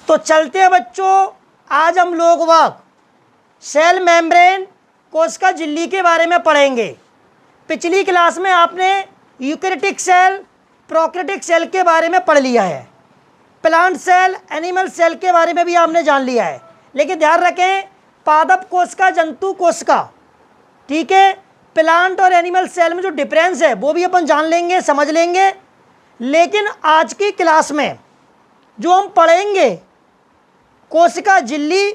तो चलते हैं बच्चों, आज हम लोग वाक सेल मेम्ब्रेन कोशिका झिल्ली के बारे में पढ़ेंगे। पिछली क्लास में आपने यूकैरियोटिक सेल, प्रोकैरियोटिक सेल के बारे में पढ़ लिया है। प्लांट सेल, एनिमल सेल के बारे में भी आपने जान लिया है। लेकिन ध्यान रखें, पादप कोशिका, जंतु कोशिका, ठीक है, प्लांट और एनिमल सेल में जो डिफरेंस है वो भी अपन जान लेंगे, समझ लेंगे। लेकिन आज की क्लास में जो हम पढ़ेंगे कोशिका झिल्ली,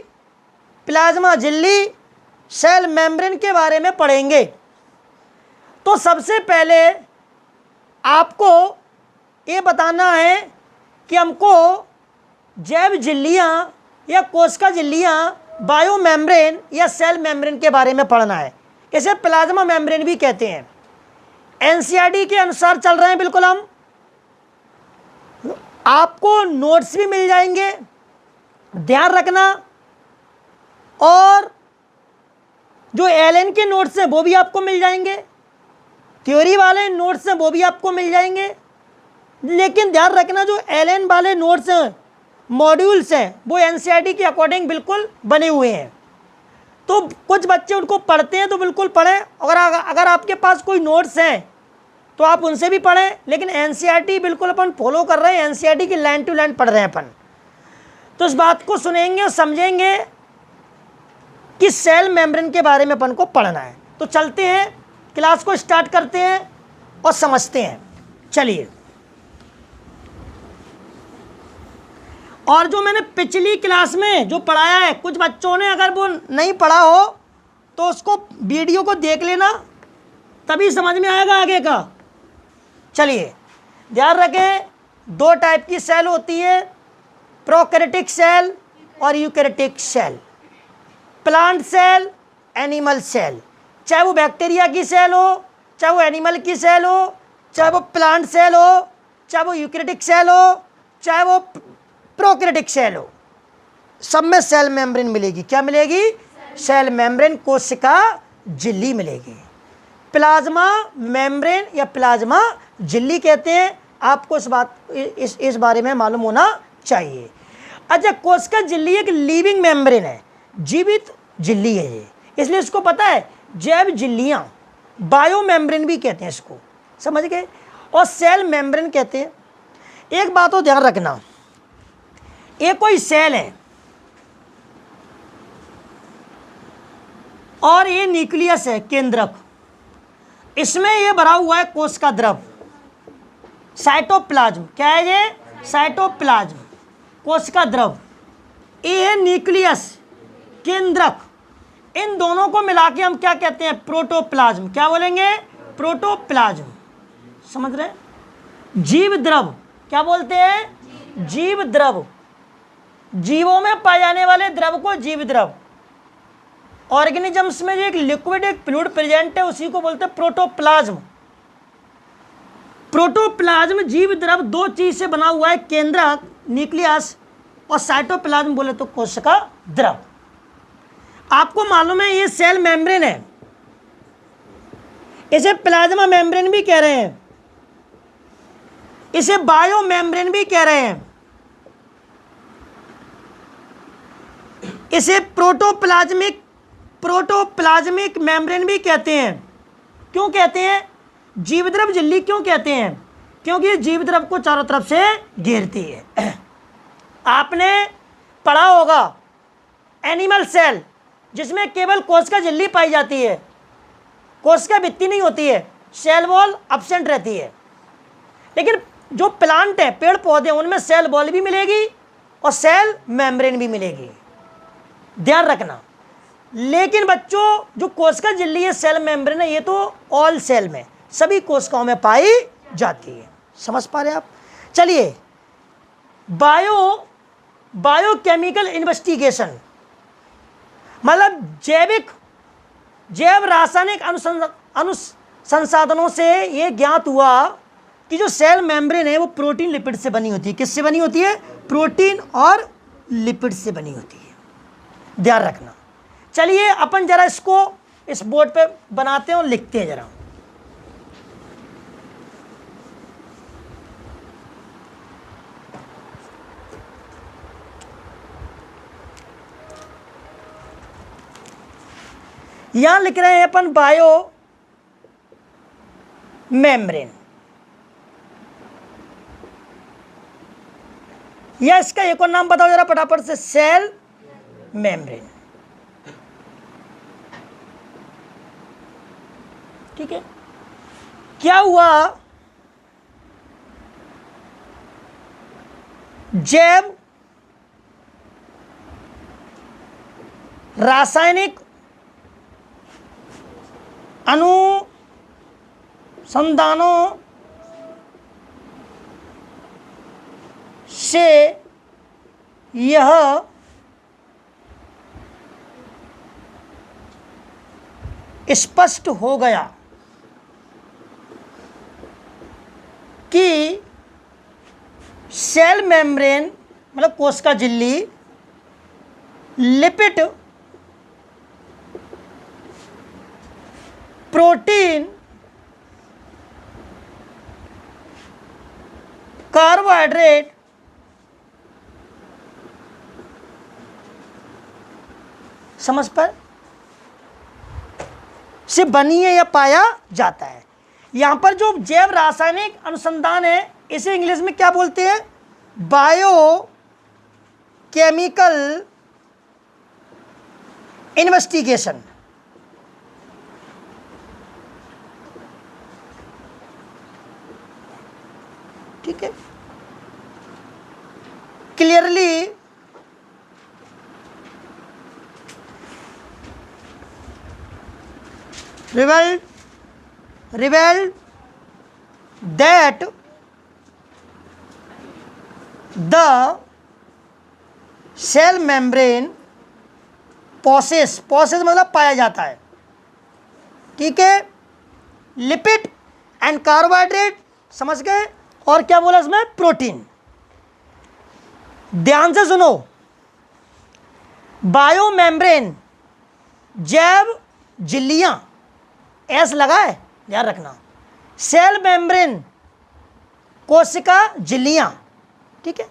प्लाज्मा झिल्ली, सेल मेम्ब्रेन के बारे में पढ़ेंगे। तो सबसे पहले आपको ये बताना है कि हमको जैव झिल्लियाँ या कोशिका झिल्लियाँ, बायो मेम्ब्रेन या सेल मेम्ब्रेन के बारे में पढ़ना है। इसे प्लाज्मा मेम्ब्रेन भी कहते हैं। एनसीईआरटी के अनुसार चल रहे हैं बिल्कुल हम। आपको नोट्स भी मिल जाएंगे, ध्यान रखना। और जो एलएन के नोट्स हैं वो भी आपको मिल जाएंगे, थ्योरी वाले नोट्स हैं वो भी आपको मिल जाएंगे। लेकिन ध्यान रखना, जो एलएन वाले नोट्स हैं, मॉड्यूल्स हैं, वो एनसीईआरटी के अकॉर्डिंग बिल्कुल बने हुए हैं। तो कुछ बच्चे उनको पढ़ते हैं तो बिल्कुल पढ़ें, अगर आपके पास कोई नोट्स हैं तो आप उनसे भी पढ़ें। लेकिन एनसीईआरटी बिल्कुल अपन फॉलो कर रहे हैं, एनसीईआरटी की लाइन टू लाइन पढ़ रहे हैं अपन। तो इस बात को सुनेंगे और समझेंगे कि सेल मेम्ब्रेन के बारे में अपन को पढ़ना है। तो चलते हैं, क्लास को स्टार्ट करते हैं और समझते हैं। चलिए, और जो मैंने पिछली क्लास में जो पढ़ाया है, कुछ बच्चों ने अगर वो नहीं पढ़ा हो तो उसको वीडियो को देख लेना, तभी समझ में आएगा आगे का। चलिए, ध्यान रखें, दो टाइप की सेल होती है, प्रोकैरियोटिक सेल और eukaryotic cell. Plant cell, animal cell, चाहे वो बैक्टीरिया की सेल हो, चाहे वो एनिमल की सेल हो, चाहे वो प्लांट सेल हो, चाहे वो यूकैरियोटिक सेल हो, चाहे वो प्रोकैरियोटिक सेल हो, सब में सेल मेम्ब्रेन मिलेगी। क्या मिलेगी? सेल मेम्ब्रेन, कोशिका झिल्ली मिलेगी। प्लाज्मा मेम्ब्रेन या प्लाज्मा झिल्ली कहते हैं। आपको इस बारे में मालूम होना चाहिए। अच्छा, कोशिका झिल्ली एक लिविंग मेम्ब्रेन है, जीवित झिल्ली है ये, इसलिए इसको पता है जैव झिल्लियाँ, बायो मेम्ब्रेन भी कहते हैं इसको, समझ गए। और सेल मेम्ब्रेन कहते हैं। एक बात को ध्यान रखना, ये कोई सेल है और ये न्यूक्लियस है, केंद्रक, इसमें ये भरा हुआ है कोशिका द्रव, साइटोप्लाज्म। क्या है ये? साइटोप्लाज्म, कोशिका द्रव। ये है न्यूक्लियस, केंद्रक। इन दोनों को मिला के हम क्या कहते हैं? प्रोटोप्लाज्म। क्या बोलेंगे? प्रोटोप्लाज्म। समझ रहे? जीव द्रव, क्या बोलते हैं? जीव द्रव। जीवों में पाए जाने वाले द्रव को जीव द्रव। ऑर्गेनिजम्स में जो एक लिक्विड, एक फ्लूइड प्रेजेंट है, उसी को बोलते हैं प्रोटोप्लाज्म। प्रोटोप्लाज्म जीव द्रव दो चीज से बना हुआ है, केंद्रक न्यूक्लियस, और साइटोप्लाज्म बोले तो कोशिका द्रव। आपको मालूम है ये सेल मेम्ब्रेन है, इसे प्लाज्मा मेम्ब्रेन भी कह रहे हैं, इसे बायो मेम्ब्रेन भी कह रहे हैं, इसे प्रोटोप्लाज्मिक मेम्ब्रेन भी कहते हैं। क्यों कहते हैं? जीवद्रव झिल्ली क्यों कहते हैं? क्योंकि ये जीवद्रव को चारों तरफ से घेरती है। आपने पढ़ा होगा एनिमल सेल, जिसमें केवल कोशिका झिल्ली पाई जाती है, कोशिका भित्ति नहीं होती है, सेल वॉल एब्सेंट रहती है। लेकिन जो प्लांट है, पेड़ पौधे, उनमें सेल वॉल भी मिलेगी और सेल मेम्ब्रेन भी मिलेगी, ध्यान रखना। लेकिन बच्चों, जो कोशिका झिल्ली है, सेल मेम्ब्रेन है, ये तो ऑल सेल में, सभी कोशिकाओं में पाई जाती है। समझ पा रहे आप? चलिए, बायोकेमिकल इन्वेस्टिगेशन, मतलब जैव रासायनिक अनुसंसाधनों से ये ज्ञात हुआ कि जो सेल मेम्ब्रेन है वो प्रोटीन लिपिड से बनी होती है। किससे बनी होती है? प्रोटीन और लिपिड से बनी होती है, ध्यान रखना। चलिए अपन जरा इसको इस बोर्ड पे बनाते हैं और लिखते हैं जरा। यहां लिख रहे हैं अपन बायो मेम्ब्रेन, या इसका एक और नाम बताओ जरा फटाफट से, सेल मेम्ब्रेन। ठीक है, क्या हुआ, जैव रासायनिक अनुसंधानों से यह स्पष्ट हो गया कि सेल मेम्ब्रेन मतलब कोशिका झिल्ली लिपिड, प्रोटीन, कार्बोहाइड्रेट, समझ पर से बनी है या पाया जाता है। यहां पर जो जैव रासायनिक अनुसंधान है इसे इंग्लिश में क्या बोलते हैं, बायो केमिकल इन्वेस्टिगेशन। ठीक है, clearly revealed that the cell membrane possess मतलब पाया जाता है, ठीक है, लिपिड एंड कार्बोहाइड्रेट, समझ गए, और क्या बोला इसमें, प्रोटीन। ध्यान से सुनो, बायो मेम्ब्रेन जैव झिल्लियां, एस लगा है याद रखना, सेल मेम्ब्रेन कोशिका झिल्लियां, ठीक है,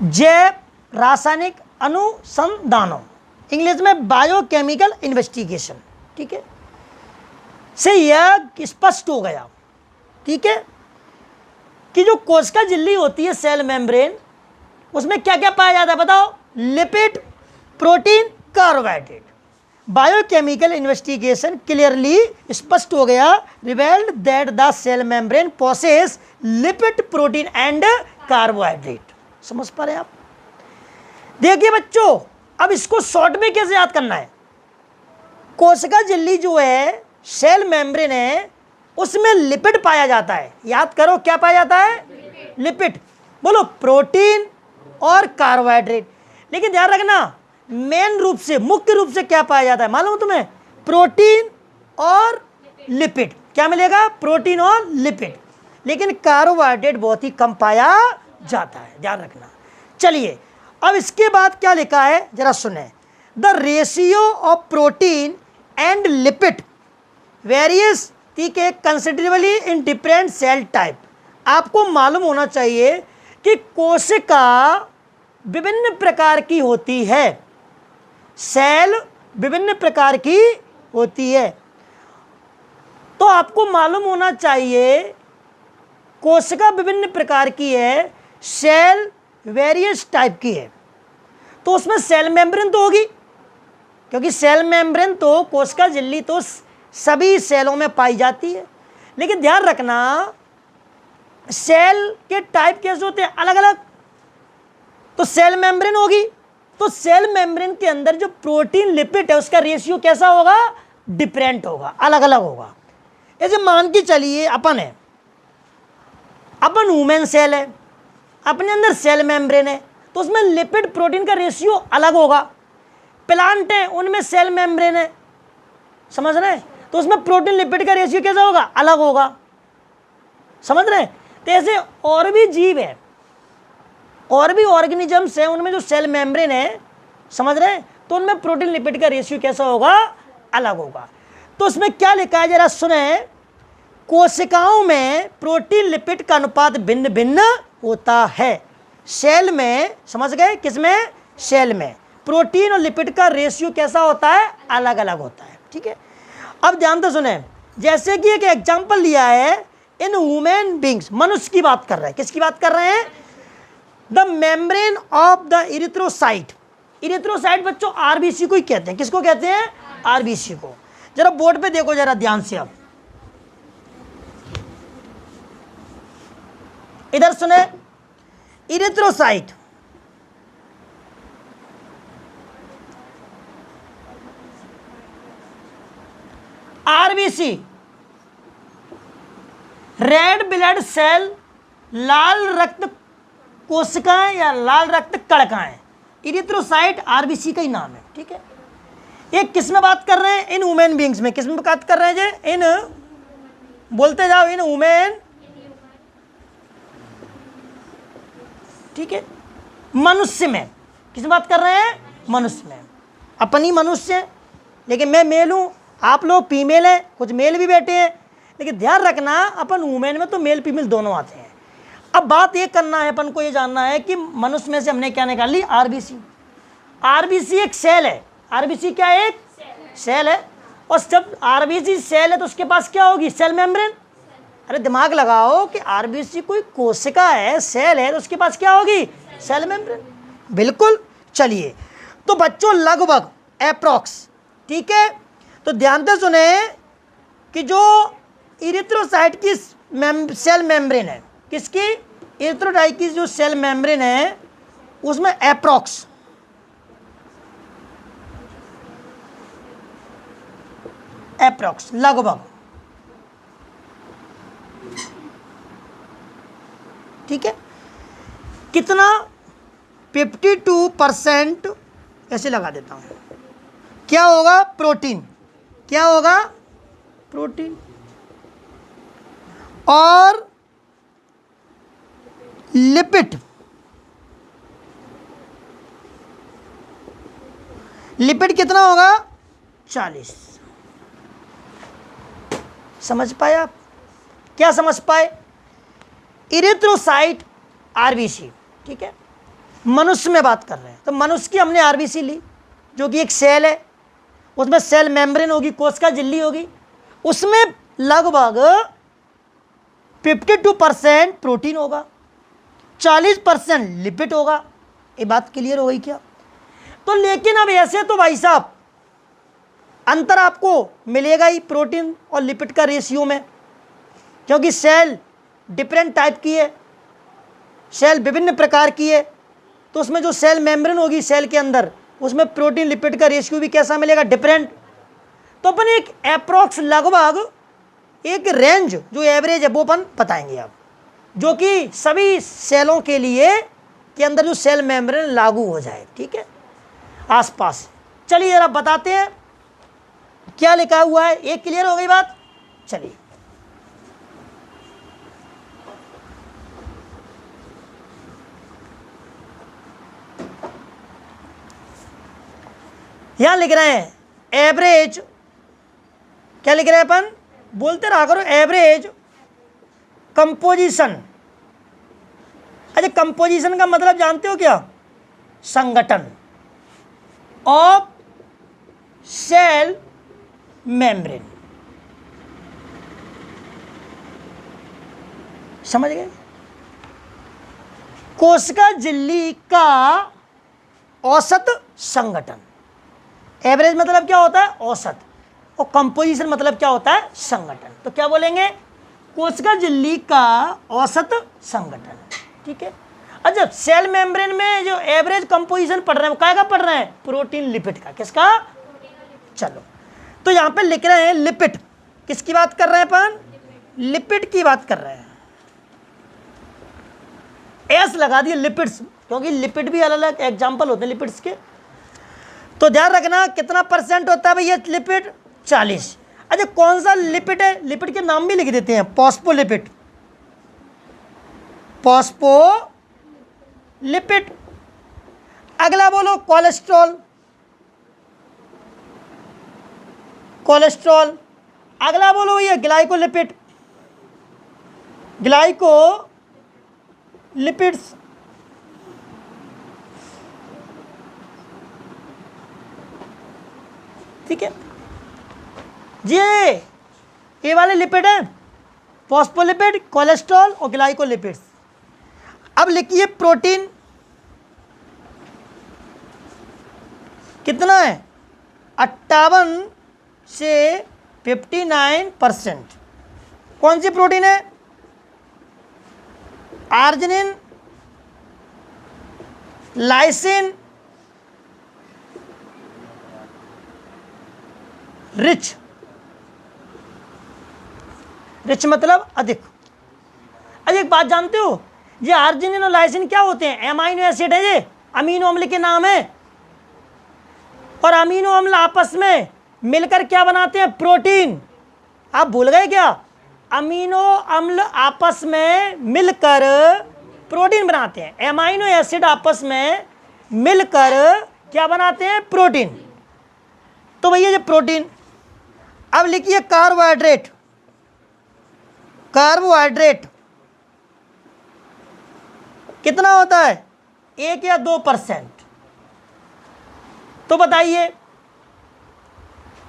जैव रासायनिक अनुसंधानों, इंग्लिश में बायोकेमिकल इन्वेस्टिगेशन, ठीक है, से यह स्पष्ट हो गया, ठीक है, कि जो कोशिका झिल्ली होती है सेल मेम्ब्रेन, उसमें क्या क्या पाया जाता है बताओ, lipid, protein, carbohydrate. Biochemical investigation clearly स्पष्ट हो गया, revealed that the cell membrane possess lipid, protein and carbohydrate. समझ पा रहे हैं आप? देखिए बच्चों, अब इसको शॉर्ट में कैसे याद करना है, कोशिका झिल्ली जो है सेल मेम्ब्रेन है उसमें लिपिड पाया जाता है, याद करो क्या पाया जाता है, लिपिड, बोलो प्रोटीन और कार्बोहाइड्रेट। लेकिन ध्यान रखना मेन रूप से, मुख्य रूप से क्या पाया जाता है मालूम तुम्हें, प्रोटीन और लिपिड। क्या मिलेगा, प्रोटीन और लिपिड, लेकिन कार्बोहाइड्रेट बहुत ही कम पाया जाता है, ध्यान रखना। चलिए अब इसके बाद क्या लिखा है जरा सुने, the ratio of protein and lipid various, ठीक है, considerably in different cell type. आपको मालूम होना चाहिए कि कोशिका विभिन्न प्रकार की होती है, सेल विभिन्न प्रकार की होती है, तो आपको मालूम होना चाहिए कोशिका विभिन्न प्रकार की है, सेल वेरियस टाइप की है, तो उसमें सेल मेम्ब्रेन तो होगी, क्योंकि सेल मेम्ब्रेन तो कोशिका झिल्ली तो सभी सेलों में पाई जाती है। लेकिन ध्यान रखना सेल के टाइप कैसे होते हैं, अलग अलग, तो सेल मेम्ब्रेन होगी, तो सेल मेम्ब्रेन के अंदर जो प्रोटीन लिपिड है उसका रेशियो कैसा होगा, डिफरेंट होगा, अलग अलग होगा। ऐसे मान के चलिए अपन है, अपन ह्यूमन सेल है, अपने अंदर सेल मेम्ब्रेन है, तो उसमें लिपिड प्रोटीन का रेशियो अलग होगा। प्लांट है उनमें सेल मेम्ब्रेन है, समझ रहे हैं, तो उसमें प्रोटीन लिपिड का रेशियो कैसा होगा, अलग होगा, समझ रहे हैं। तो ऐसे और भी जीव है, और भी ऑर्गेनिजम्स हैं, उनमें जो सेल मेम्ब्रेन है, समझ रहे हैं, तो उनमें प्रोटीन लिपिड का रेशियो कैसा होगा, अलग होगा। तो उसमें क्या लिखा है जरा सुने, कोशिकाओं में प्रोटीन लिपिड का अनुपात भिन्न भिन्न होता है, सेल में, समझ गए, किसमें, सेल में प्रोटीन और लिपिड का रेशियो कैसा होता है, अलग अलग होता है, ठीक है। अब ध्यान से सुने, जैसे कि एक एग्जांपल लिया है, इन ह्यूमन बींग्स, मनुष्य की बात कर रहे हैं, किसकी बात कर रहे हैं, the membrane of the erythrocyte. Erythrocyte बच्चों आरबीसी को ही कहते हैं, किसको कहते हैं, आरबीसी को। जरा बोर्ड पे देखो जरा ध्यान से, अब इधर सुने, erythrocyte RBC red blood cell, लाल रक्त कोशिकाएं या लाल रक्त कणिकाएं, इरिथ्रोसाइट आरबीसी का ही नाम है, ठीक है। ये किस में बात कर रहे हैं, इन ह्यूमन बींग्स में। किस में बात कर रहे हैं जी, इन, बोलते जाओ, इन ह्यूमन, ठीक है, मनुष्य में। किस में बात कर रहे हैं, मनुष्य में। अपनी मनुष्य, लेकिन मैं मेल हूं, आप लोग फीमेल हैं, कुछ मेल भी बैठे हैं, लेकिन ध्यान रखना अपन ह्यूमन में तो मेल फीमेल दोनों आते हैं। अब बात ये करना है, अपन को ये जानना है कि मनुष्य में से हमने क्या निकाल ली, आरबीसी। आरबीसी एक सेल है, आरबीसी क्या है, एक सेल है। और जब आरबीसी सेल है तो उसके पास क्या होगी, सेल मेम्ब्रेन। अरे दिमाग लगाओ कि आरबीसी कोई कोशिका है, सेल है, तो उसके पास क्या होगी, सेल मेम्ब्रेन, बिल्कुल। चलिए, तो बच्चों लगभग एप्रोक्स, ठीक है। तो ध्यान से सुने कि जो इरिथ्रोसाइट की सेल मेम्ब्रेन है, किसकी, इरिथ्रोसाइट की जो सेल मेम्ब्रेन है, उसमें एप्रोक्स लगभग, ठीक है, कितना, 52% ऐसे लगा देता हूं, क्या होगा, प्रोटीन, क्या होगा, प्रोटीन, और लिपिड, लिपिड कितना होगा, 40। समझ पाए आप, क्या समझ पाए, इरिथ्रोसाइट आरबीसी, ठीक है, मनुष्य में बात कर रहे हैं, तो मनुष्य की हमने आरबीसी ली, जो कि एक सेल है, उसमें सेल मेम्ब्रेन होगी, कोशिका झिल्ली होगी, उसमें लगभग 52% प्रोटीन होगा, 40% लिपिड होगा। ये बात क्लियर हो गई क्या। तो लेकिन अब ऐसे तो भाई साहब अंतर आपको मिलेगा ही प्रोटीन और लिपिड का रेशियो में, क्योंकि सेल डिफरेंट टाइप की है, सेल विभिन्न प्रकार की है, तो उसमें जो सेल मेम्ब्रेन होगी सेल के अंदर, उसमें प्रोटीन लिपिड का रेशियो भी कैसा मिलेगा, डिफरेंट। तो अपन एक अप्रोक्स लगभग एक रेंज जो एवरेज है वो अपन बताएंगे अब, जो कि सभी सेलों के लिए के अंदर जो सेल मेम्ब्रेन लागू हो जाए, ठीक है, आसपास। चलिए जरा बताते हैं क्या लिखा हुआ है, एक क्लियर हो गई बात। चलिए यहां लिख रहे हैं एवरेज, क्या लिख रहे हैं अपन, बोलते रहा करो, एवरेज कंपोजिशन। अच्छा, कंपोजिशन का मतलब जानते हो क्या, संगठन ऑफ सेल मेम्ब्रेन, समझ गए, कोशिका झिल्ली का औसत संगठन। एवरेज मतलब क्या होता है, औसत, और कंपोजिशन मतलब क्या होता है, संगठन। तो क्या बोलेंगे, कोशिका झिल्ली का औसत संगठन, ठीक है। अच्छा, सेल मेम्ब्रेन में जो एवरेज कंपोजिशन पढ़ रहे हैं वो क्या का पढ़ रहे हैं, प्रोटीन लिपिड का, किसका, चलो तो यहां पे लिख रहे हैं लिपिड, किसकी बात कर रहे हैं अपन, लिपिड की बात कर रहे हैं, एस लगा दिए लिपिड्स, क्योंकि लिपिड भी अलग अलग एग्जाम्पल होते हैं लिपिड्स के। तो ध्यान रखना कितना परसेंट होता है भैया लिपिड, 40। अच्छा, कौन सा लिपिड है, लिपिड के नाम भी लिख देते हैं, फॉस्फोलिपिड, फॉस्फोलिपिड। अगला बोलो कोलेस्ट्रॉल, कोलेस्ट्रॉल। अगला बोलो ये ग्लाइकोलिपिड, ग्लाइकोलिपिड्स। ठीक है जी। ये वाले लिपिड है फॉस्फोलिपिड, कोलेस्ट्रॉल और ग्लाइकोलिपिड्स। अब लिखिए प्रोटीन कितना है, 58 से 59%। कौन सी प्रोटीन है, आर्जिनिन, लाइसिन, रिच। रिच मतलब अधिक। अरे एक बात जानते हो, ये आर्जिनिन और लाइसिन क्या होते हैं, एमाइनो एसिड है, ये अमीनो अम्ल के नाम है। और अमीनो अम्ल आपस में मिलकर क्या बनाते हैं, प्रोटीन। आप भूल गए क्या, अमीनो अम्ल आपस में मिलकर प्रोटीन बनाते हैं। एमाइनो एसिड आपस में मिलकर क्या बनाते हैं, प्रोटीन। तो भैया ये प्रोटीन। अब लिखिए कार्बोहाइड्रेट। कार्बोहाइड्रेट कितना होता है, 1 या 2%। तो बताइए,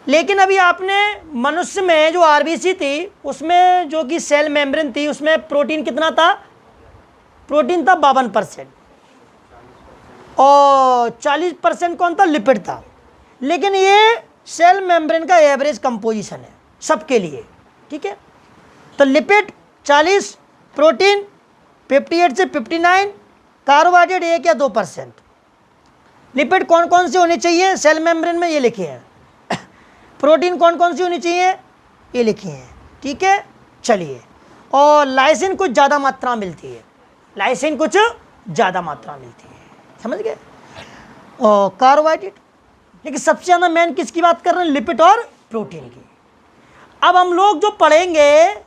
लेकिन अभी आपने मनुष्य में जो आरबीसी थी उसमें जो कि सेल मेम्ब्रेन थी उसमें प्रोटीन कितना था, प्रोटीन था 52% और 40% कौन था, लिपिड था। लेकिन ये सेल मेम्ब्रेन का एवरेज कंपोजिशन है सबके लिए, ठीक है। तो लिपिड 40, प्रोटीन 58 से 59, कार्बोहाइड्रेट 1 या 2%। लिपिड कौन कौन सी होनी चाहिए सेल मेम्ब्रेन में, ये लिखे हैं। प्रोटीन कौन कौन सी होनी चाहिए, ये लिखी हैं, ठीक है। चलिए, और लाइसिन कुछ ज़्यादा मात्रा मिलती है, लाइसिन कुछ ज़्यादा मात्रा मिलती है, समझ गए। और कार्बोहाइड्रेट, लेकिन सबसे ज़्यादा मेन किसकी बात कर रहे हैं, लिपिड और प्रोटीन की। अब हम लोग जो पढ़ेंगे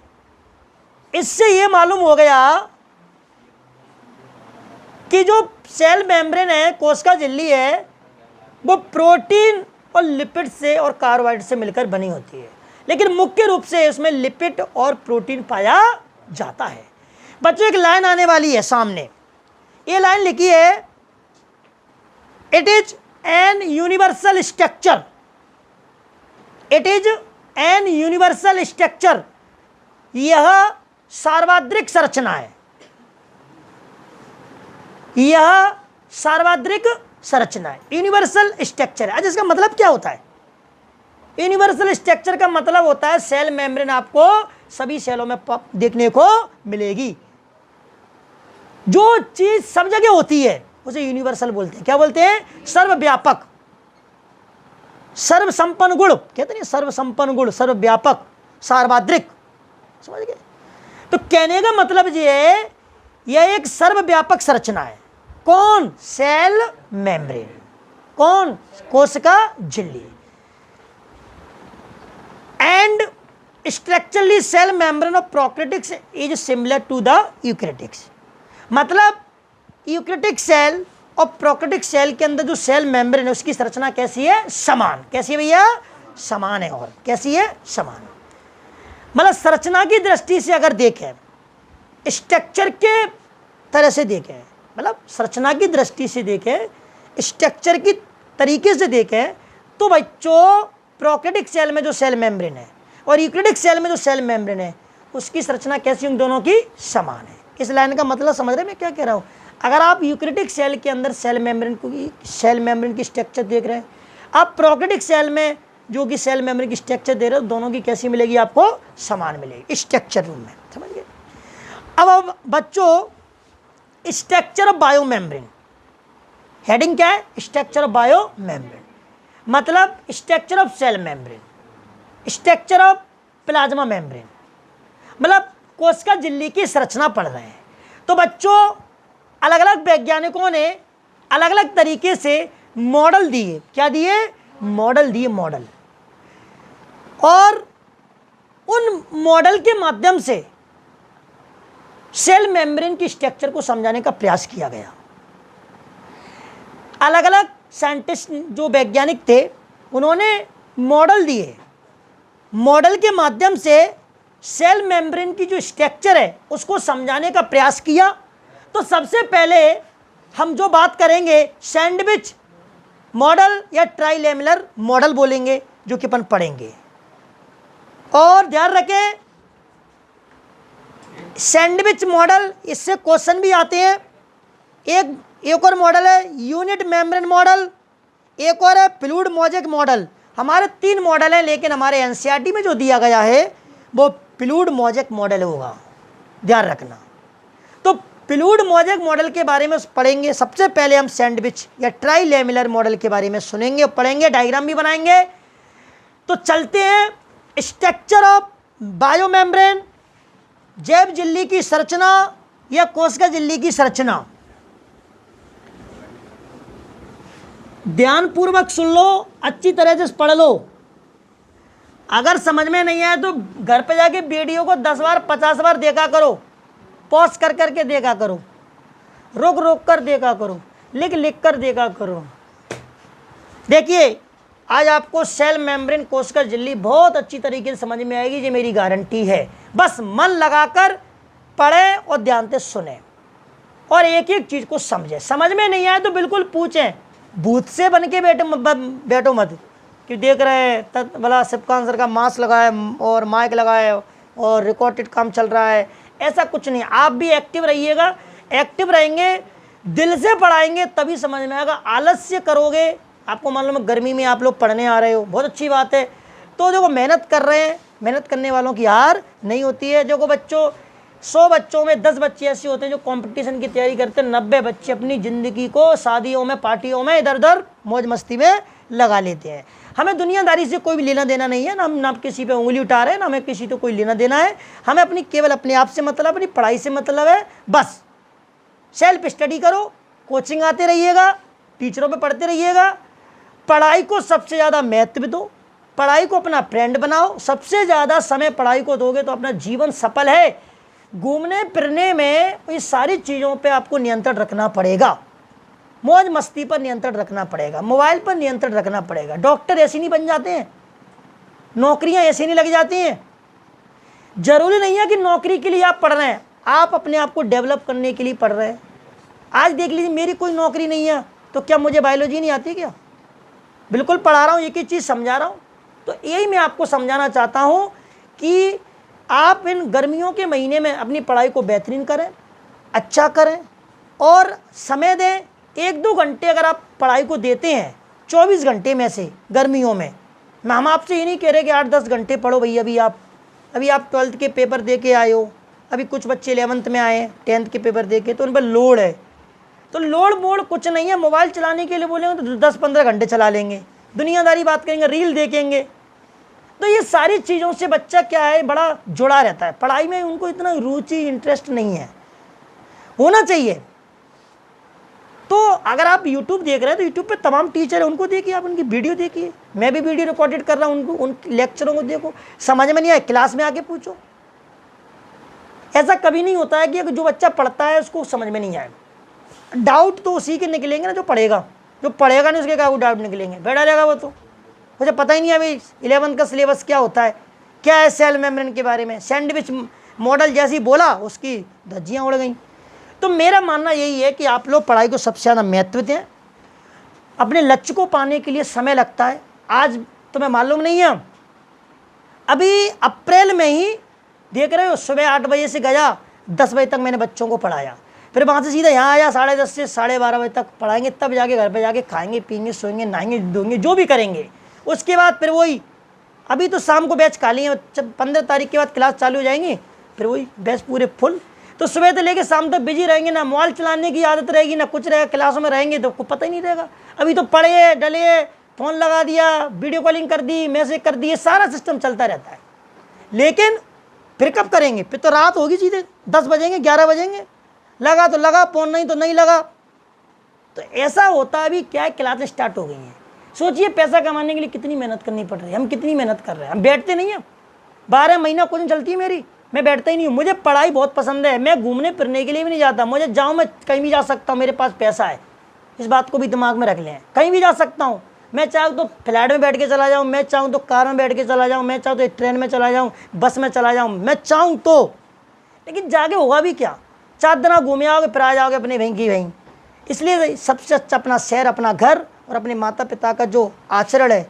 इससे ये मालूम हो गया कि जो सेल मेम्ब्रेन है, कोशिका झिल्ली है, वो प्रोटीन और लिपिड से और कार्बोहाइड्रेट से मिलकर बनी होती है। लेकिन मुख्य रूप से उसमें लिपिड और प्रोटीन पाया जाता है। बच्चों एक लाइन आने वाली है सामने, ये लाइन लिखी है, it is an universal structure. It is an universal structure, यह सार्वत्रिक संरचना है, यह सार्वत्रिक संरचना है, यूनिवर्सल स्ट्रक्चर है। आज इसका मतलब क्या होता है, यूनिवर्सल स्ट्रक्चर का मतलब होता है सेल मेम्ब्रेन आपको सभी सेलों में देखने को मिलेगी। जो चीज सब जगह होती है उसे यूनिवर्सल बोलते हैं। क्या बोलते हैं, सर्वव्यापक, सर्वसंपन्न गुण कहते हैं, सर्वसंपन्न गुण, सर्वव्यापक, सार्वत्रिक, समझ गए। तो कहने का मतलब ये है, यह एक सर्वव्यापक संरचना है। कौन, सेल मेम्ब्रेन। कौन, कोशिका झिल्ली। And structurally cell membrane of prokaryotics is similar to the eukaryotics. मतलब यूकैरियोटिक सेल और प्रोकैरियोटिक सेल के अंदर जो सेल मेम्ब्रेन है उसकी संरचना कैसी है, समान। कैसी है भैया, समान है। और कैसी है, समान। मतलब संरचना की दृष्टि से अगर देखें, स्ट्रक्चर के तरह से देखें, मतलब संरचना की दृष्टि से देखें, स्ट्रक्चर की तरीके से देखें, तो बच्चों प्रोकैरियोटिक सेल में जो सेल मेम्ब्रेन है और यूकैरियोटिक सेल में जो सेल मेम्ब्रेन है उसकी संरचना कैसी, उन दोनों की समान है। इस लाइन का मतलब समझ रहे हैं मैं क्या कह रहा हूँ। अगर आप यूकैरियोटिक सेल के अंदर सेल मेम्ब्रेन की स्ट्रक्चर देख रहे हैं, आप प्रोकैरियोटिक सेल में जो कि सेल मेम्ब्रेन की स्ट्रक्चर दे रहे हो, दोनों की कैसी मिलेगी, आपको समान मिलेगी स्ट्रक्चर रूम में, समझ गए। अब बच्चों structure of bio membrane, heading क्या है, स्ट्रक्चर ऑफ बायो मेम्ब्रेन, मतलब structure of cell membrane, structure of plasma membrane, मतलब कोशिका झिल्ली की संरचना पढ़ रहे हैं। तो बच्चों अलग अलग वैज्ञानिकों ने अलग अलग तरीके से मॉडल दिए। क्या दिए, मॉडल दिए, मॉडल। और उन मॉडल के माध्यम से सेल मेम्ब्रेन की स्ट्रक्चर को समझाने का प्रयास किया गया। अलग अलग साइंटिस्ट जो वैज्ञानिक थे उन्होंने मॉडल दिए, मॉडल के माध्यम से सेल मेम्ब्रेन की जो स्ट्रक्चर है उसको समझाने का प्रयास किया। तो सबसे पहले हम जो बात करेंगे सैंडविच मॉडल या ट्राइलेमुलर मॉडल बोलेंगे। जो कि अपन पढ़ेंगे। और ध्यान रखें, सैंडविच मॉडल, इससे क्वेश्चन भी आते हैं। एक और मॉडल है यूनिट मेम्ब्रेन मॉडल, एक और है फ्लूइड मोज़ेक मॉडल। हमारे 3 मॉडल हैं, लेकिन हमारे एनसीईआरटी में जो दिया गया है वो फ्लूइड मोज़ेक मॉडल होगा, ध्यान रखना। तो फ्लूइड मोज़ेक मॉडल के बारे में पढ़ेंगे। सबसे पहले हम सैंडविच या ट्राइलेमिनर मॉडल के बारे में सुनेंगे और पढ़ेंगे, डायग्राम भी बनाएंगे। तो चलते हैं, स्ट्रक्चर ऑफ बायोमेम्ब्रेन, जैव झिल्ली की संरचना या कोशिका झिल्ली की संरचना। ध्यान पूर्वक सुन लो, अच्छी तरह से पढ़ लो। अगर समझ में नहीं आए तो घर पे जाके वीडियो को 10 बार 50 बार देखा करो, पॉज कर करके देखा करो, रोक रोक कर देखा करो, लिख लिख कर देखा करो। देखिए, आज आपको सेल मेम्ब्रेन कोशिका झिल्ली बहुत अच्छी तरीके से समझ में आएगी, ये मेरी गारंटी है। बस मन लगाकर पढ़ें और ध्यान से सुने और एक एक चीज़ को समझें। समझ में नहीं आए तो बिल्कुल पूछें, भूत से बन के बैठो मत कि देख रहे हैं भला सबकॉन्सर का मास्क लगाए और माइक लगाए और रिकॉर्डेड काम चल रहा है, ऐसा कुछ नहीं। आप भी एक्टिव रहिएगा, एक्टिव रहेंगे, दिल से पढ़ाएंगे तभी समझ में आएगा। आलस्य करोगे, आपको मालूम है गर्मी में आप लोग पढ़ने आ रहे हो, बहुत अच्छी बात है। तो देखो मेहनत कर रहे हैं, मेहनत करने वालों की हार नहीं होती है। देखो बच्चों, 100 बच्चों में 10 बच्चे ऐसे होते हैं जो कंपटीशन की तैयारी करते हैं, 90 बच्चे अपनी ज़िंदगी को शादियों में, पार्टियों में, इधर उधर मौज मस्ती में लगा लेते हैं। हमें दुनियादारी से कोई भी लेना देना नहीं है, ना हम ना किसी पे उंगली उठा रहे हैं, ना हमें किसी को कोई लेना देना है। हमें अपनी केवल अपने आप से मतलब, अपनी पढ़ाई से मतलब है। बस सेल्फ स्टडी करो, कोचिंग आते रहिएगा, टीचरों पर पढ़ते रहिएगा, पढ़ाई को सबसे ज़्यादा महत्व दो, पढ़ाई को अपना फ्रेंड बनाओ। सबसे ज़्यादा समय पढ़ाई को दोगे तो अपना जीवन सफल है। घूमने फिरने में इस सारी चीज़ों पे आपको नियंत्रण रखना पड़ेगा, मौज मस्ती पर नियंत्रण रखना पड़ेगा, मोबाइल पर नियंत्रण रखना पड़ेगा। डॉक्टर ऐसे नहीं बन जाते हैं, नौकरियां ऐसे नहीं लग जाती हैं। जरूरी नहीं है कि नौकरी के लिए आप पढ़ रहे हैं, आप अपने आप को डेवलप करने के लिए पढ़ रहे हैं। आज देख लीजिए, मेरी कोई नौकरी नहीं है तो क्या मुझे बायोलॉजी नहीं आती क्या? बिल्कुल पढ़ा रहा हूँ, एक ही चीज़ समझा रहा हूँ। तो यही मैं आपको समझाना चाहता हूँ कि आप इन गर्मियों के महीने में अपनी पढ़ाई को बेहतरीन करें, अच्छा करें और समय दें। 1-2 घंटे अगर आप पढ़ाई को देते हैं 24 घंटे में से गर्मियों में, हम आपसे ये नहीं कह रहे कि 8-10 घंटे पढ़ो भैया। अभी आप 12th के पेपर दे के आए हो, अभी कुछ बच्चे 11th में आए हैं 10th के पेपर दे के, तो उन पर लोड है। तो लोड वोड कुछ नहीं है, मोबाइल चलाने के लिए बोलेंगे तो 10-15 घंटे चला लेंगे, दुनियादारी बात करेंगे, रील देखेंगे। तो ये सारी चीज़ों से बच्चा क्या है, बड़ा जुड़ा रहता है। पढ़ाई में उनको इतना रुचि, इंटरेस्ट नहीं है, होना चाहिए। तो अगर आप YouTube देख रहे हैं तो YouTube पे तमाम टीचर है, उनको देखिए, आप उनकी वीडियो देखिए। मैं भी वीडियो रिकॉर्डेड कर रहा हूँ, उन लेक्चरों को देखो। समझ में नहीं आए क्लास में आके पूछो। ऐसा कभी नहीं होता है कि जो बच्चा पढ़ता है उसको समझ में नहीं आए। डाउट तो उसी के निकलेंगे ना जो पढ़ेगा नहीं उसके क्या वो डाउट निकलेंगे, बैठा रहेगा वो। तो मुझे पता ही नहीं है अभी 11th का सिलेबस क्या होता है, क्या है सेल मेम्ब्रेन के बारे में। सैंडविच मॉडल जैसी बोला, उसकी धज्जियाँ उड़ गई। तो मेरा मानना यही है कि आप लोग पढ़ाई को सबसे ज़्यादा महत्व दें। अपने लक्ष्य को पाने के लिए समय लगता है। आज तुम्हें मालूम नहीं है, अभी अप्रैल में ही देख रहे हो, सुबह 8 बजे से गया, 10 बजे तक मैंने बच्चों को पढ़ाया। फिर वहाँ से सीधा यहाँ आया, 10:30 से 12:30 बजे तक पढ़ाएंगे, तब जाके घर पे जाके खाएंगे, पीएंगे, सोएंगे, नहाएंगे, धोएंगे, जो भी करेंगे। उसके बाद फिर वही, अभी तो शाम को बैच खाली है, 15 तारीख के बाद क्लास चालू हो जाएंगी, फिर वही बैच पूरे फुल। तो सुबह से लेके शाम तक बिजी रहेंगे, ना मोबाइल चलाने की आदत रहेगी, ना कुछ रहेगा। क्लासों में रहेंगे तो आपको पता ही नहीं रहेगा। अभी तो पढ़े डले, फ़ोन लगा दिया, वीडियो कॉलिंग कर दी, मैसेज कर दिए, सारा सिस्टम चलता रहता है। लेकिन फिर कब करेंगे? फिर तो रात होगी, सीधे 10 बजेंगे, 11 बजेंगे। लगा तो लगा फ़ोन, नहीं तो नहीं लगा। तो ऐसा होता है। अभी क्या है, क्लासें स्टार्ट हो गई हैं। सोचिए पैसा कमाने के लिए कितनी मेहनत करनी पड़ रही है। हम कितनी मेहनत कर रहे हैं, हम बैठते नहीं हैं। 12 महीना कोचिंग चलती है मेरी, मैं बैठता ही नहीं हूँ। मुझे पढ़ाई बहुत पसंद है, मैं घूमने फिरने के लिए भी नहीं जाता। मुझे जाऊँ, मैं कहीं भी जा सकता हूँ, मेरे पास पैसा है। इस बात को भी दिमाग में रख लें, कहीं भी जा सकता हूँ। मैं चाहूँ तो फ्लैट में बैठ के चला जाऊँ, मैं चाहूँ तो कार में बैठ के चला जाऊँ, मैं चाहूँ तो ट्रेन में चला जाऊँ, बस में चला जाऊँ, मैं चाहूँ तो। लेकिन जाके होगा भी क्या, 4 दिन घूमे आओगे फिर आ जाओगे अपने वहीं की वहीं। इसलिए सबसे अच्छा अपना शहर, अपना घर और अपने माता पिता का जो आचरण है,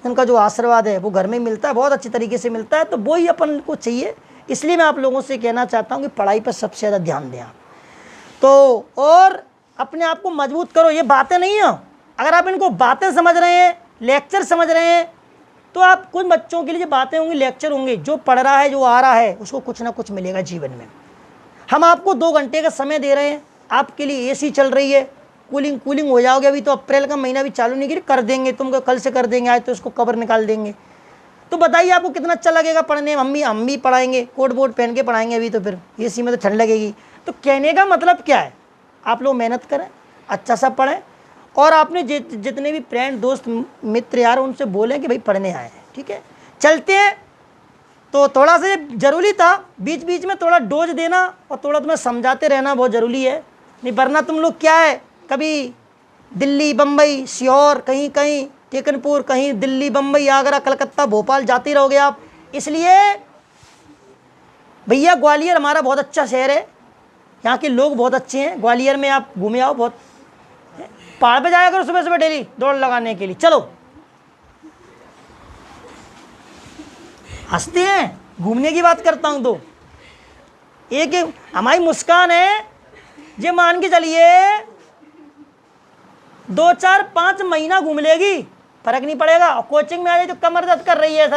उनका जो आशीर्वाद है वो घर में मिलता है, बहुत अच्छी तरीके से मिलता है, तो वो ही अपन को चाहिए। इसलिए मैं आप लोगों से कहना चाहता हूँ कि पढ़ाई पर सबसे ज़्यादा ध्यान दें आप। तो और अपने आप को मजबूत करो। ये बातें नहीं हैं, अगर आप इनको बातें समझ रहे हैं, लेक्चर समझ रहे हैं, तो आप कुछ बच्चों के लिए जो बातें होंगी, लेक्चर होंगे, जो पढ़ रहा है, जो आ रहा है, उसको कुछ ना कुछ मिलेगा जीवन में। हम आपको 2 घंटे का समय दे रहे हैं, आपके लिए एसी चल रही है, कूलिंग हो जाओगे। अभी तो अप्रैल का महीना भी चालू नहीं किया, कर देंगे तुमको, कल से कर देंगे, आज तो उसको कवर निकाल देंगे। तो बताइए आपको कितना अच्छा लगेगा पढ़ने में। हम भी पढ़ाएंगे, कोट बोट पहन के पढ़ाएंगे, अभी तो फिर एसी में तो ठंड लगेगी। तो कहने का मतलब क्या है, आप लोग मेहनत करें, अच्छा सा पढ़ें, और आपने जितने भी फ्रेंड, दोस्त, मित्र यार, उनसे बोलें कि भाई पढ़ने आए हैं, ठीक है। चलते हैं। तो थोड़ा सा ज़रूरी था बीच बीच में थोड़ा डोज देना, और थोड़ा तुम्हें समझाते रहना बहुत ज़रूरी है, नहीं वरना तुम लोग क्या है, कभी दिल्ली, बम्बई, सीहोर, कहीं कहीं टेकनपुर, कहीं दिल्ली, बम्बई, आगरा, कलकत्ता, भोपाल जाते रहोगे आप। इसलिए भैया ग्वालियर हमारा बहुत अच्छा शहर है, यहाँ के लोग बहुत अच्छे हैं। ग्वालियर में आप घूमे आओ, बहुत पहाड़ पे जाया करो सुबह सुबह डेली दौड़ लगाने के लिए। चलो, हंसते हैं, घूमने की बात करता हूँ तो एक हमारी मुस्कान है, ये मान के चलिए 2, 4, 5 महीना घूम लेगी, फर्क नहीं पड़ेगा। और कोचिंग में आ जाए तो कमर दर्द कर रही है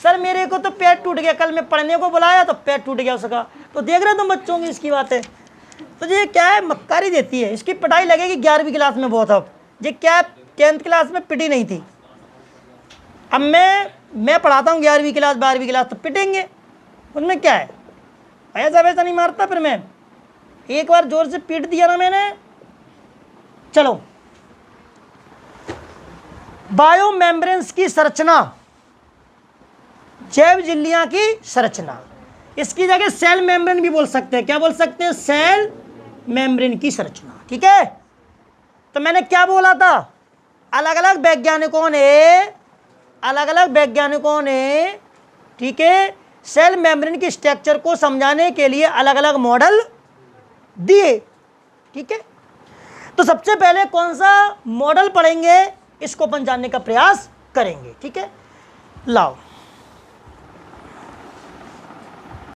सर मेरे को तो पैर टूट गया, कल मैं पढ़ने को बुलाया तो पैर टूट गया उसका। तो देख रहे तुम बच्चों की इसकी बात है। तो ये क्या है, मक्कारी देती है, इसकी पिटाई लगेगी 11वीं क्लास में बहुत। अब ये क्या, 10th क्लास में पिटी नहीं थी, अब मैं पढ़ाता हूँ 11वीं क्लास, 12वीं क्लास, तो पिटेंगे, उनमें क्या है। ऐसा वैसा नहीं मारता, फिर मैं एक बार जोर से पीट दिया ना मैंने। चलो, बायो मेम्ब्रेन्स की संरचना, जैव झिल्लियां की संरचना, इसकी जगह सेल मेम्ब्रेन भी बोल सकते हैं। क्या बोल सकते हैं, सेल मेम्ब्रेन की संरचना, ठीक है। तो मैंने क्या बोला था, अलग अलग वैज्ञानिकों ने ठीक है, सेल मेम्ब्रेन की स्ट्रक्चर को समझाने के लिए अलग अलग मॉडल दिए, ठीक है। तो सबसे पहले कौन सा मॉडल पढ़ेंगे, इसको अपन जानने का प्रयास करेंगे, ठीक है। लाओ